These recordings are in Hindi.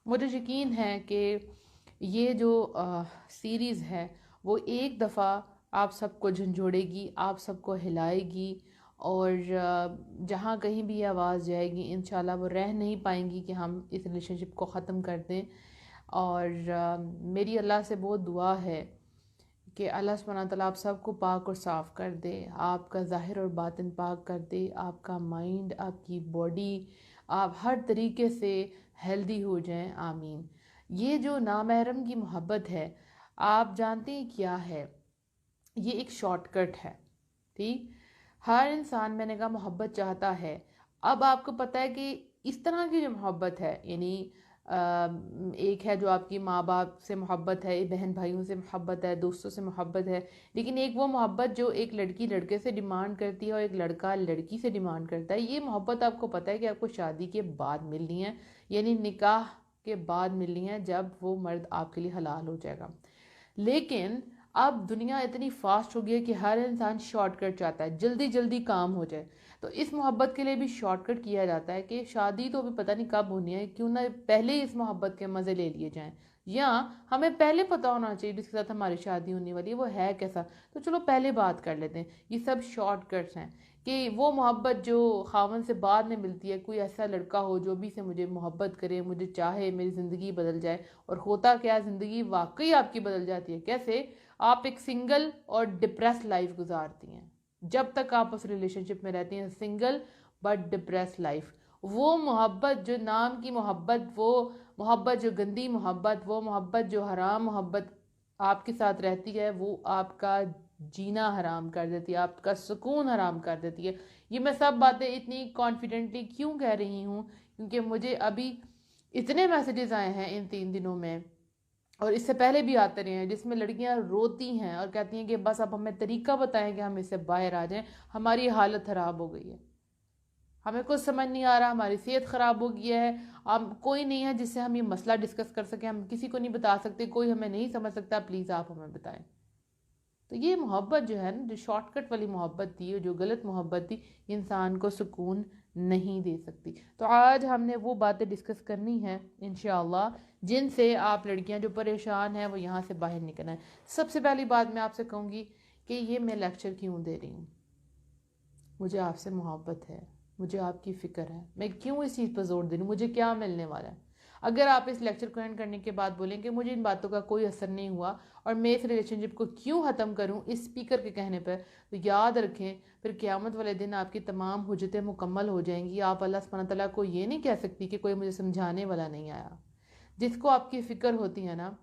मुझे यकीन है कि ये जो सीरीज़ है वो एक दफ़ा आप सबको झंझोड़ेगी, आप सबको हिलाएगी और जहाँ कहीं भी ये आवाज़ जाएगी इंशाल्लाह वो रह नहीं पाएंगी कि हम इस रिलेशनशिप को ख़त्म कर दें। और मेरी अल्लाह से बहुत दुआ है कि अल्लाह सुब्हानहू तआला आप सबको पाक और साफ़ कर दे, आपका ज़ाहिर और बातिन पाक कर दे, आपका माइंड, आपकी बॉडी, आप हर तरीके से हेल्दी हो जाएं, आमीन। ये जो नामहरम की मोहब्बत है, आप जानते हैं क्या है? ये एक शॉर्टकट है। ठीक, हर इंसान मैंने कहा मोहब्बत चाहता है। अब आपको पता है कि इस तरह की जो मोहब्बत है, यानी एक है जो आपकी माँ बाप से मोहब्बत है, बहन भाइयों से मोहब्बत है, दोस्तों से मोहब्बत है, लेकिन एक वो मोहब्बत जो एक लड़की लड़के से डिमांड करती है और एक लड़का लड़की से डिमांड करता है। ये मोहब्बत आपको पता है कि आपको शादी के बाद मिलनी है, यानी निकाह के बाद मिलनी है, जब वो मर्द आपके लिए हलाल हो जाएगा। लेकिन अब दुनिया इतनी फास्ट हो गई है कि हर इंसान शॉर्टकट चाहता है, जल्दी जल्दी काम हो जाए। तो इस मोहब्बत के लिए भी शॉर्टकट किया जाता है कि शादी तो अभी पता नहीं कब होनी है, क्यों ना पहले ही इस मोहब्बत के मज़े ले लिए जाएं, या हमें पहले पता होना चाहिए जिसके साथ हमारी शादी होने वाली है वो है कैसा, तो चलो पहले बात कर लेते हैं। ये सब शॉर्टकट्स हैं कि वो मोहब्बत जो खावन से बाद में मिलती है, कोई ऐसा लड़का हो जो भी से मुझे मोहब्बत करे, मुझे चाहे, मेरी ज़िंदगी बदल जाए। और होता क्या, ज़िंदगी वाकई आपकी बदल जाती है। कैसे? आप एक सिंगल और डिप्रेस लाइफ गुजारती हैं, जब तक आप उस रिलेशनशिप में रहती हैं, सिंगल बट डिप्रेस लाइफ। वो मोहब्बत जो नाम की मोहब्बत, वो मोहब्बत जो गंदी मोहब्बत, वो मोहब्बत जो हराम मोहब्बत आपके साथ रहती है, वो आपका जीना हराम कर देती है, आपका सुकून हराम कर देती है। ये मैं सब बातें इतनी कॉन्फिडेंटली क्यों कह रही हूँ? क्योंकि मुझे अभी इतने मैसेजेस आए हैं इन 3 दिनों में, और इससे पहले भी आते रहे हैं, जिसमें लड़कियां रोती हैं और कहती हैं कि बस अब हमें तरीका बताएं कि हम इससे बाहर आ जाएं, हमारी हालत ख़राब हो गई है, हमें कुछ समझ नहीं आ रहा, हमारी सेहत ख़राब हो गई है, अब कोई नहीं है जिससे हम ये मसला डिस्कस कर सकें, हम किसी को नहीं बता सकते, कोई हमें नहीं समझ सकता, प्लीज़ आप हमें बताएं। तो ये मोहब्बत जो है ना, जो शॉर्टकट वाली मोहब्बत थी, जो गलत मोहब्बत थी, इंसान को सुकून नहीं दे सकती। तो आज हमने वो बातें डिस्कस करनी है इंशाअल्लाह, जिनसे आप लड़कियां जो परेशान हैं वो यहाँ से बाहर निकलना है। सबसे पहली बात मैं आपसे कहूँगी कि ये मैं लेक्चर क्यों दे रही हूँ। मुझे आपसे मोहब्बत है, मुझे आपकी फ़िक्र है, मैं क्यों इस चीज़ पर जोर दे रही हूँ, मुझे क्या मिलने वाला है। अगर आप इस लेक्चर को एंड करने के बाद बोलें कि मुझे इन बातों का कोई असर नहीं हुआ और मैं इस रिलेशनशिप को क्यों ख़त्म करूं इस स्पीकर के कहने पर, तो याद रखें फिर क़यामत वाले दिन आपकी तमाम हुज्जतें मुकम्मल हो जाएंगी। आप अल्लाह सुब्हानहू तआला को ये नहीं कह सकती कि कोई मुझे समझाने वाला नहीं आया। जिसको आपकी फ़िक्र होती है ना,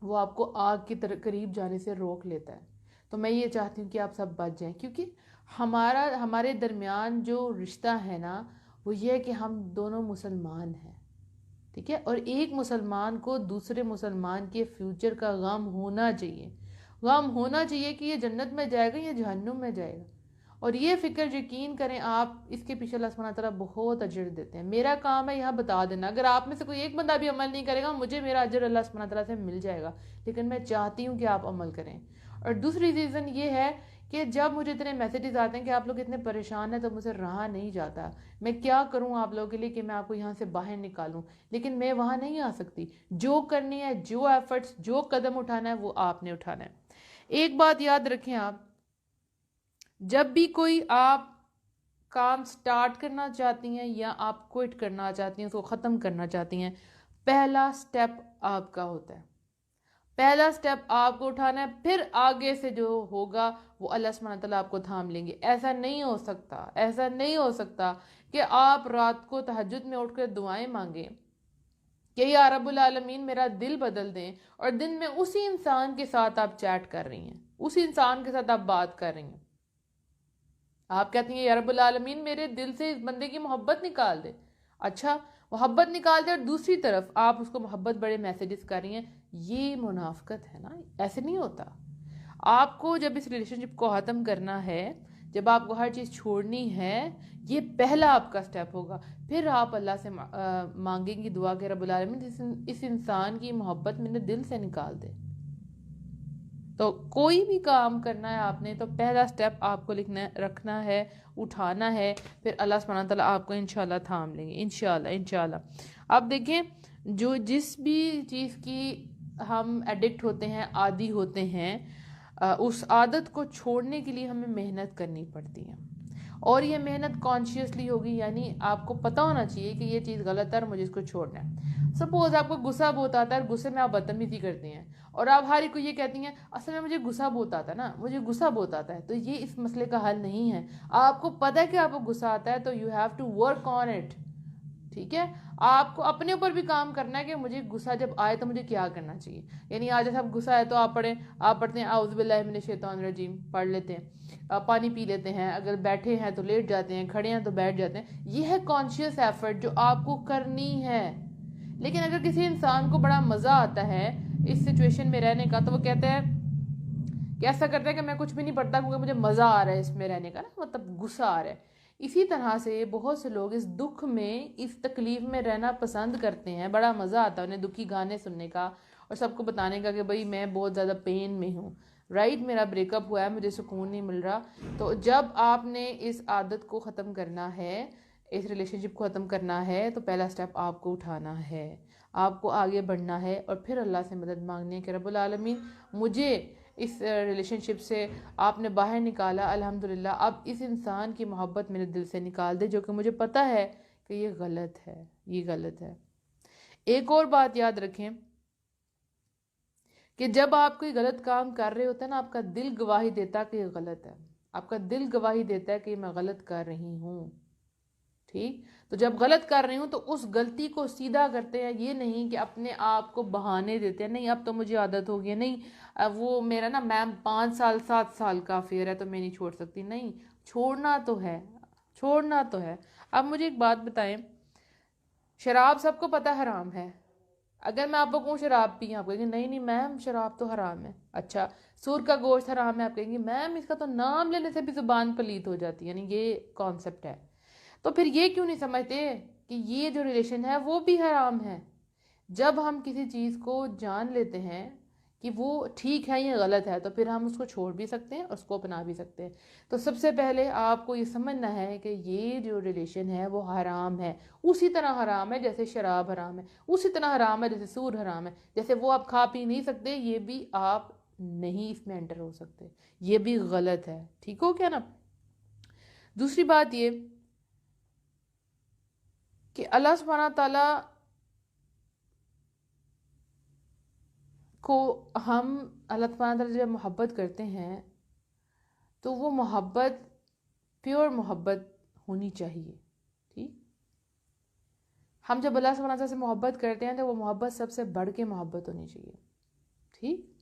वो आपको आग की करीब जाने से रोक लेता है। तो मैं ये चाहती हूँ कि आप सब बच जाएं, क्योंकि हमारे दरमियान जो रिश्ता है ना, वो ये है कि हम दोनों मुसलमान हैं, ठीक है। और एक मुसलमान को दूसरे मुसलमान के फ्यूचर का गम होना चाहिए, गम होना चाहिए कि ये जन्नत में जाएगा या जहन्नुम में जाएगा। और ये फिक्र यकीन करें आप, इसके पीछे अल्लाह सुब्हानहू तआला बहुत अजर देते हैं। मेरा काम है यहाँ बता देना, अगर आप में से कोई एक बंदा भी अमल नहीं करेगा, मुझे मेरा अजर अल्लाह सुब्हानहू तआला से मिल जाएगा, लेकिन मैं चाहती हूँ कि आप अमल करें। और दूसरी रीज़न ये है कि जब मुझे इतने मैसेजेस आते हैं कि आप लोग इतने परेशान हैं, तो मुझसे रहा नहीं जाता। मैं क्या करूं आप लोगों के लिए कि मैं आपको यहाँ से बाहर निकालूं, लेकिन मैं वहाँ नहीं आ सकती। जो करनी है, जो एफर्ट्स, जो कदम उठाना है, वो आपने उठाना है। एक बात याद रखें आप, जब भी कोई आप काम स्टार्ट करना चाहती हैं या आप क्विट करना चाहती हैं, उसको ख़त्म करना चाहती हैं, पहला स्टेप आपका होता है, पहला स्टेप आपको उठाना है, फिर आगे से जो होगा वो अल्लाह सुब्हानहू तआला आपको थाम लेंगे। ऐसा नहीं हो सकता, ऐसा नहीं हो सकता कि आप रात को तहज्जुद में उठकर दुआएं मांगें कि या रब्बुल आलमीन मेरा दिल बदल दें, और दिन में उसी इंसान के साथ आप चैट कर रही हैं, उसी इंसान के साथ आप बात कर रही हैं, आप कहती हैं या रब्बुल आलमीन मेरे दिल से इस बंदे की मोहब्बत निकाल दे। अच्छा, मोहब्बत निकाल दे और दूसरी तरफ आप उसको मोहब्बत बड़े मैसेजेस कर रही हैं, ये मुनाफकत है ना। ऐसे नहीं होता। आपको जब इस रिलेशनशिप को ख़त्म करना है, जब आपको हर चीज़ छोड़नी है, ये पहला आपका स्टेप होगा। फिर आप अल्लाह से मांगेंगी दुआ के रब्बुल आलमीन इस इंसान की मोहब्बत मेरे दिल से निकाल दे। तो कोई भी काम करना है आपने तो पहला स्टेप आपको रखना है, उठाना है, फिर अल्लाह सुब्हानहू तआला आपको इंशाल्लाह थाम लेंगे, इंशाल्लाह इंशाल्लाह। अब देखें, जो जिस भी चीज़ की हम एडिक्ट होते हैं, आदी होते हैं, उस आदत को छोड़ने के लिए हमें मेहनत करनी पड़ती है। और ये मेहनत कॉन्शियसली होगी, यानी आपको पता होना चाहिए कि ये चीज़ गलत है और मुझे इसको छोड़ना है। सपोज आपको गुस्सा बहुत आता है और गुस्से में आप बदतमीजी करते हैं और आप हर एक को ये कहती हैं असल में मुझे गुस्सा बहुत आता है ना, मुझे गुस्सा बहुत आता है, तो ये इस मसले का हल नहीं है। आपको पता है कि आपको गुस्सा आता है, तो you have to work on it. ठीक है, आपको अपने ऊपर भी काम करना है कि मुझे गुस्सा जब आए तो मुझे क्या करना चाहिए। यानी आज जैसे आप गुस्सा है तो आप पढ़ते हैं आउज़ बिल्लाहि मिनश शैतानिर रजीम, पढ़ लेते हैं, पानी पी लेते हैं, अगर बैठे हैं तो लेट जाते हैं, खड़े हैं तो बैठ जाते हैं। ये है कॉन्शियस एफर्ट जो आपको करनी है। लेकिन अगर किसी इंसान को बड़ा मज़ा आता है इस सिचुएशन में रहने का, तो वो कहते हैं कि ऐसा करता है कि मैं कुछ भी नहीं पढ़ता क्योंकि मुझे मज़ा आ रहा है इसमें रहने का, ना मतलब गुस्सा आ रहा है। इसी तरह से बहुत से लोग इस दुख में, इस तकलीफ में रहना पसंद करते हैं, बड़ा मज़ा आता है उन्हें दुखी गाने सुनने का और सबको बताने का कि भाई मैं बहुत ज़्यादा पेन में हूँ, राइट, मेरा ब्रेकअप हुआ है, मुझे सुकून नहीं मिल रहा। तो जब आपने इस आदत को ख़त्म करना है, इस रिलेशनशिप को ख़त्म करना है, तो पहला स्टेप आपको उठाना है, आपको आगे बढ़ना है और फिर अल्लाह से मदद मांगनी है कि रब्बुल आलमीन मुझे इस रिलेशनशिप से आपने बाहर निकाला, अल्हम्दुलिल्लाह, अब इस इंसान की मोहब्बत मेरे दिल से निकाल दे जो कि मुझे पता है कि ये गलत है, ये गलत है। एक और बात याद रखें कि जब आप कोई गलत काम कर रहे होते हैं ना, आपका दिल गवाही देता है कि ये गलत है, आपका दिल गवाही देता है कि मैं गलत कर रही हूँ। ठीक, तो जब गलत कर रही हूँ तो उस गलती को सीधा करते हैं, ये नहीं कि अपने आप को बहाने देते हैं, नहीं अब तो मुझे आदत हो गई है, नहीं अब वो मेरा ना मैम 5 साल 7 साल का अफेयर है तो मैं नहीं छोड़ सकती। नहीं, छोड़ना तो है, छोड़ना तो है। अब मुझे एक बात बताएं, शराब सबको पता हराम है, अगर मैं आपको कहूँ शराब पिए, आप कहेंगे नहीं नहीं मैम शराब तो हराम है। अच्छा, सूर का गोश्त हराम है, आप कहेंगे मैम इसका तो नाम लेने से भी जुबान पलीत हो जाती है, यानी ये कॉन्सेप्ट है। तो फिर ये क्यों नहीं समझते कि ये जो रिलेशन है वो भी हराम है। जब हम किसी चीज़ को जान लेते हैं कि वो ठीक है या गलत है, तो फिर हम उसको छोड़ भी सकते हैं, उसको अपना भी सकते हैं। तो सबसे पहले आपको ये समझना है कि ये जो रिलेशन है वो हराम है, उसी तरह हराम है जैसे शराब हराम है, उसी तरह हराम है जैसे सूर हराम है। जैसे वो आप खा पी नहीं सकते, ये भी आप नहीं इसमें एंटर हो सकते, ये भी गलत है। ठीक हो क्या ना। दूसरी बात ये कि अल्लाह सुब्हाना ताला को हम अल्लाह सुब्हाना ताला जब मोहब्बत करते हैं तो वो मोहब्बत प्योर मोहब्बत होनी चाहिए। ठीक, हम जब अल्लाह सुब्हाना ताला से मोहब्बत करते हैं तो वो मोहब्बत सबसे बढ़ के मोहब्बत होनी चाहिए। ठीक,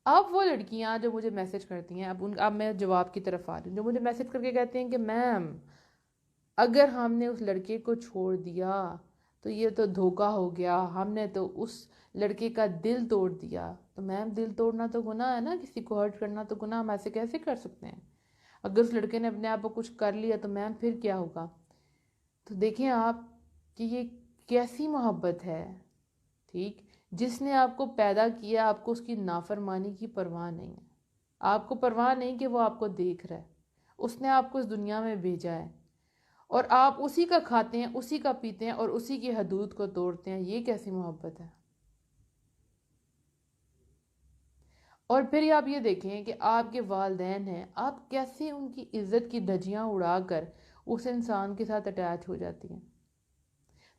अब वो लड़कियां जो मुझे मैसेज करती हैं, अब मैं जवाब की तरफ आ रही हूँ, जो मुझे मैसेज करके कहते हैं कि मैम अगर हमने उस लड़के को छोड़ दिया तो ये तो धोखा हो गया, हमने तो उस लड़के का दिल तोड़ दिया। तो मैम दिल तोड़ना तो गुनाह है ना, किसी को हर्ट करना तो गुनाह, हम ऐसे कैसे कर सकते हैं। अगर उस लड़के ने अपने आप को कुछ कर लिया तो मैम फिर क्या होगा। तो देखें आप कि ये कैसी मोहब्बत है। ठीक, जिसने आपको पैदा किया आपको उसकी नाफरमानी की परवाह नहीं है, आपको परवाह नहीं कि वो आपको देख रहा है, उसने आपको इस दुनिया में भेजा है और आप उसी का खाते हैं, उसी का पीते हैं और उसी की हदूद को तोड़ते हैं। ये कैसी मोहब्बत है। और फिर आप ये देखें कि आपके वालिदैन हैं, आप कैसे उनकी इज्जत की धज्जियां उड़ाकर उस इंसान के साथ अटैच हो जाती हैं।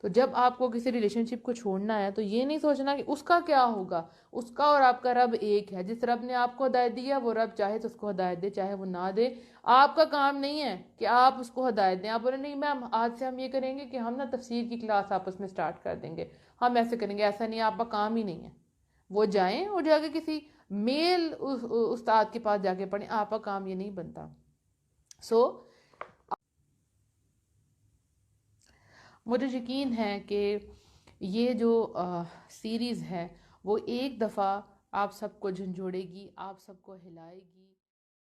तो जब आपको किसी रिलेशनशिप को छोड़ना है तो ये नहीं सोचना कि उसका क्या होगा, उसका और आपका रब एक है। जिस रब ने आपको हदायत दी है वो रब चाहे तो उसको हदायत दे, चाहे वो ना दे। आपका काम नहीं है कि आप उसको हदायत दें। आप बोले नहीं मैम आज से हम ये करेंगे कि हम ना तफसीर की क्लास आपस में स्टार्ट कर देंगे, हम ऐसे करेंगे, ऐसा नहीं, आपका काम ही नहीं है। वो जाएं और जाके किसी मेल उस्ताद के पास जाके पढ़ें, आपका काम ये नहीं बनता। सो मुझे यकीन है कि ये जो सीरीज़ है वो एक दफ़ा आप सबको झंझोड़ेगी, आप सबको हिलाएगी।